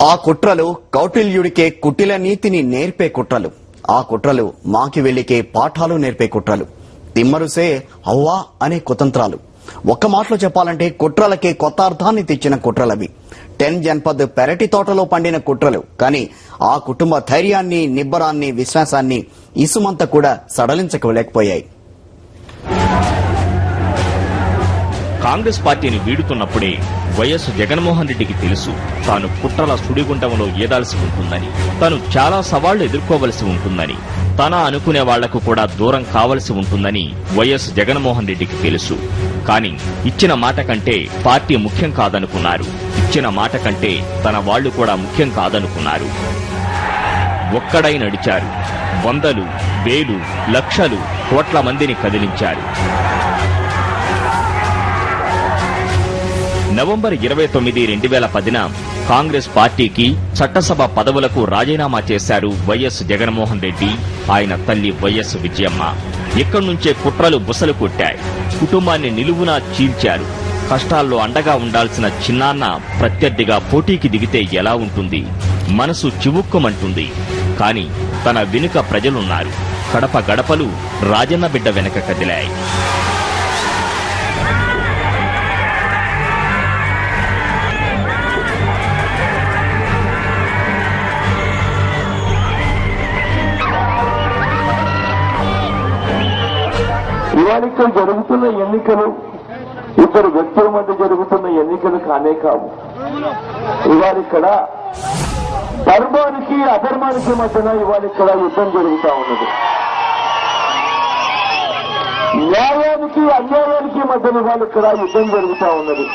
ఆ కుట్రలు కౌటిల్యుడికే కుటిల నీతిని నేర్పే కుట్రలు. ఆ కుట్రలు మాకివెళ్లికే పాఠాలు నేర్పే కుట్రలు. తిమ్మరుసే అవ్వా అనే కుతంత్రాలు. ఒక్క మాటలో చెప్పాలంటే కుట్రలకే కొత్త అర్థాన్ని తెచ్చిన కుట్రలవి. 10 జన్పద్ పెరటి తోటలో పండిన కుట్రలు. కానీ ఆ కుటుంబ ధైర్యాన్ని, నిబ్బరాన్ని, విశ్వాసాన్ని ఇసుమంత కూడా సడలించలేకపోయాయి. కాంగ్రెస్ పార్టీని వీడుతున్నప్పుడే వైఎస్ జగన్మోహన్ రెడ్డికి తెలుసు తాను కుట్రల సుడిగుండంలో ఏదాల్సి ఉంటుందని, తాను చాలా సవాళ్లు ఎదుర్కోవలసి ఉంటుందని, తన అనుకునే వాళ్లకు కూడా దూరం కావలసి ఉంటుందని వైఎస్ జగన్మోహన్ రెడ్డికి తెలుసు. కానీ ఇచ్చిన మాట కంటే పార్టీ ముఖ్యం కాదనుకున్నారు. ఇచ్చిన మాట కంటే తన వాళ్లు కూడా ముఖ్యం కాదనుకున్నారు. ఒక్కడై నడిచారు. వందలు, వేలు, లక్షలు, కోట్ల మందిని కదిలించారు. నవంబర్ 29, 2010న కాంగ్రెస్ పార్టీకి చట్టసభ పదవులకు రాజీనామా చేశారు వైఎస్ జగన్మోహన్ రెడ్డి, ఆయన తల్లి వైఎస్ విజయమ్మ. ఇక్కడి నుంచే కుట్రలు బుసలు కొట్టాయి. కుటుంబాన్ని నిలువునా చీల్చారు. కష్టాల్లో అండగా ఉండాల్సిన చిన్నాన్న ప్రత్యర్థిగా పోటీకి దిగితే ఎలా ఉంటుంది? మనసు చివుక్కుమంటుంది. కాని తన వెనుక ప్రజలున్నారు. కడప గడపలు రాజన్న బిడ్డ వెనక కదిలాయి. ఇవాళ ఇక్కడ జరుగుతున్న ఎన్నికలు ఇద్దరు వ్యక్తుల మధ్య జరుగుతున్న ఎన్నికలు కానే కావు. ఇవాళ ఇక్కడ ధర్మానికి అధర్మానికి మధ్యన ఇవాళ ఇక్కడ యుద్ధం జరుగుతా ఉన్నది. న్యాయానికి అన్యాయానికి మధ్యన ఇవాళ ఇక్కడ యుద్ధం జరుగుతా ఉన్నది.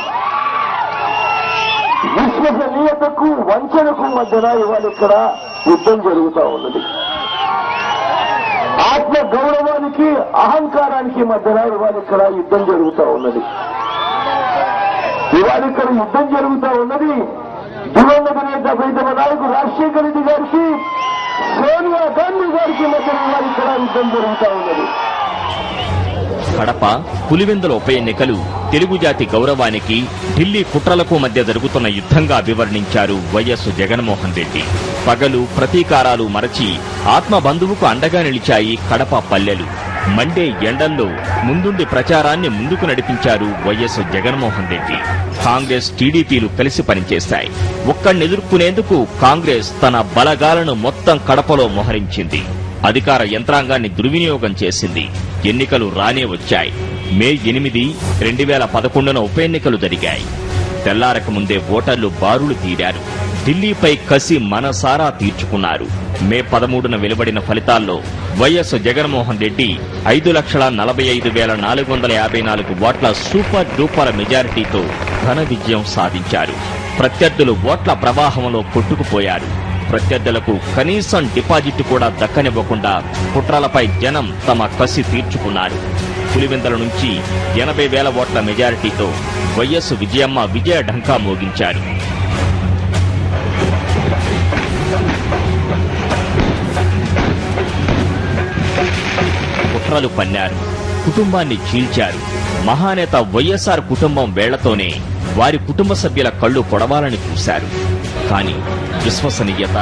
విశ్వసనీయతకు వంచనకు మధ్యన ఇవాళ ఇక్కడ యుద్ధం జరుగుతా ఉన్నది. ఆత్మ గౌరవానికి అహంకారానికి మధ్యన ఇవాళ ఇక్కడ యుద్ధం జరుగుతూ ఉన్నది. ఇవాళ ఇక్కడ యుద్ధం జరుగుతూ ఉన్నది దివంగత నేత ప్రీతమ నాయకుడు రాజశేఖర రెడ్డి గారికి, సోనియా గాంధీ గారికి మధ్యన ఇవాళ ఇక్కడ యుద్ధం జరుగుతూ ఉన్నది. కడప, పులివెందుల ఉప ఎన్నికలు తెలుగు జాతి గౌరవానికి, ఢిల్లీ కుట్రలకు మధ్య జరుగుతున్న యుద్ధంగా అభివర్ణించారు వైఎస్ జగన్మోహన్ రెడ్డి. పగలు, ప్రతీకారాలు మరచి ఆత్మ బంధువుకు అండగా నిలిచాయి కడప పల్లెలు. మండే ఎండల్లో ముందుండి ప్రచారాన్ని ముందుకు నడిపించారు వైఎస్ జగన్మోహన్ రెడ్డి. కాంగ్రెస్, టీడీపీలు కలిసి పనిచేశాయి. ఒక్కణ్ణెదుర్కొనేందుకు కాంగ్రెస్ తన బలగాలను మొత్తం కడపలో మోహరించింది. అధికార యంత్రాంగాన్ని దుర్వినియోగం చేసింది. ఎన్నికలు రానే వచ్చాయి. మే 8, 2011న ఉప ఎన్నికలు జరిగాయి. తెల్లారక ముందే ఓటర్లు బారులు తీరారు. ఢిల్లీపై కసి మనసారా తీర్చుకున్నారు. మే 13న వెలువడిన ఫలితాల్లో వైఎస్ జగన్మోహన్ రెడ్డి 5,45,454 ఓట్ల సూపర్ డూపర్ మెజారిటీతో ఘన విజయం సాధించారు. ప్రత్యర్థులు ఓట్ల ప్రవాహంలో కొట్టుకుపోయారు. ప్రత్యర్థులకు కనీసం డిపాజిట్ కూడా దక్కనివ్వకుండా కుట్రలపై జనం తమ కసి తీర్చుకున్నారు. పులివెందుల నుంచి 80,000 ఓట్ల మెజారిటీతో వైఎస్ విజయమ్మ విజయ ఢంకా మోగించారు. కుట్రలు పన్నారు. కుటుంబాన్ని చీల్చారు. మహానేత వైఎస్ఆర్ కుటుంబం వేళ్లతోనే వారి కుటుంబ సభ్యుల కళ్లు పొడవాలని చూశారు. కానీ విశ్వసనీయత,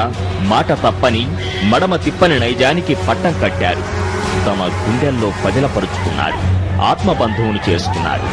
మాట తప్పని, మడమ తిప్పని నైజానికి పట్టం కట్టారు. తమ గుండెల్లో పదిలపరుచుకున్నారు. ఆత్మబంధువును చేసుకున్నారు.